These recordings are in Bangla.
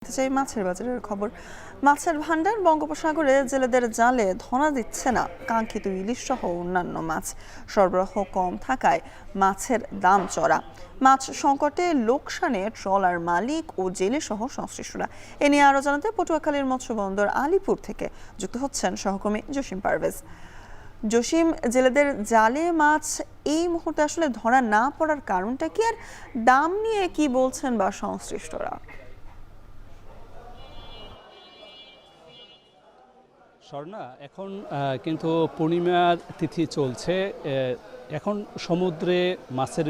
চাই মাছের বাজারের খবর। মাছের ভান্ডার বঙ্গোপসাগরে জেলেদের জালে ধরা দিচ্ছে না কাঙ্ক্ষিত ইলিশ সহ অন্যান্য মাছ। সরবরাহ কম থাকায় মাছের দাম চড়া। মাছ সংকটে লোকসানে ট্রলার মালিক ও জেলে সহ সংশ্লিষ্টরা। এ নিয়ে আরো জানাতে পটুয়াখালীর মৎস্য বন্দর আলীপুর থেকে যুক্ত হচ্ছেন সহকর্মী জসিম পারভেজ। জসিম, জেলেদের জালে মাছ এই মুহূর্তে আসলে ধরা না পড়ার কারণটা কি, আর দাম নিয়ে কি বলছেন বা সংশ্লিষ্টরা? স্বর্ণা, এখন কিন্তু পূর্ণিমার তিথি চলছে। এখন সমুদ্রে মাছের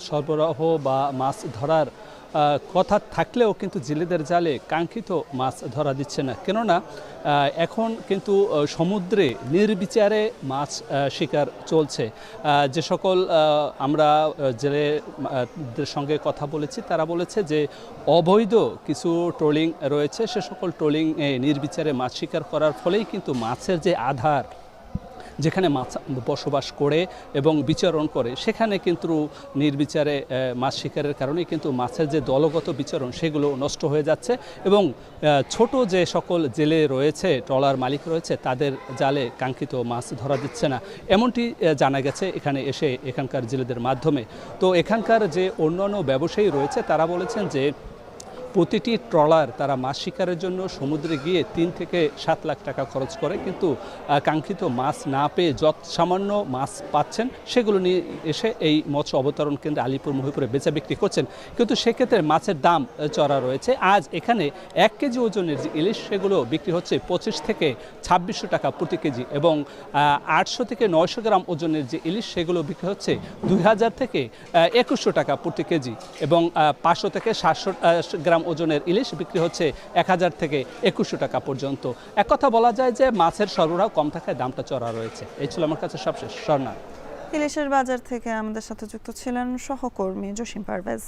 সরবরাহ বা মাছ ধরার কথা থাকলেও কিন্তু জেলেদের জালে কাঙ্ক্ষিত মাছ ধরা দিচ্ছে না। কেননা এখন কিন্তু সমুদ্রে নির্বিচারে মাছ শিকার চলছে। যে সকল আমরা জেলেদের সঙ্গে কথা বলেছি, তারা বলেছে যে অবৈধ কিছু ট্রলিং রয়েছে, সে সকল ট্রলিং নির্বিচারে মাছ শিকার করার ফলেই কিন্তু মাছের যে আধার, যেখানে মাছ বসবাস করে এবং বিচরণ করে, সেখানে কিন্তু নির্বিচারে মাছ শিকারের কারণে কিন্তু মাছের যে দলগত বিচরণ সেগুলো নষ্ট হয়ে যাচ্ছে এবং ছোট যে সকল জেলে রয়েছে, ট্রলার মালিক রয়েছে, তাদের জালে কাঙ্ক্ষিত মাছ ধরা দিচ্ছে না, এমনটি জানা গেছে এখানে এসে এখানকার জেলেদের মাধ্যমে। তো এখানকার যে অন্যান্য ব্যবসায়ী রয়েছে, তারা বলেছেন যে প্রতিটি ট্রলার তারা মাছ শিকারের জন্য সমুদ্রে গিয়ে 3 থেকে 7 লাখ টাকা খরচ করে, কিন্তু কাঙ্ক্ষিত মাছ না পেয়ে যত সামান্য মাছ পাচ্ছেন সেগুলো নিয়ে এসে এই মৎস্য অবতরণ কেন্দ্রে আলীপুর মহিপুরে বেচা বিক্রি করছেন। কিন্তু সেক্ষেত্রে মাছের দাম চড়া রয়েছে। আজ এখানে 1 কেজি ওজনের যে ইলিশ, সেগুলো বিক্রি হচ্ছে 25 থেকে 2600 টাকা প্রতি কেজি, এবং 800 থেকে 900 গ্রাম ওজনের যে ইলিশ, সেগুলো বিক্রি হচ্ছে 2000 থেকে 2100 টাকা প্রতি কেজি, এবং 500 থেকে 700 গ্রাম ওজনের ইলিশ বিক্রি হচ্ছে 1000 থেকে 2100 টাকা পর্যন্ত। এক কথা বলা যায় যে মাছের সরবরাহ কম থাকায় দামটা চড়া রয়েছে। এই ছিল আমার কাছে সবশেষ। স্বর্ণা, ইলিশের বাজার থেকে আমাদের সাথে যুক্ত ছিলেন সহকর্মী জসিম পারভেজ।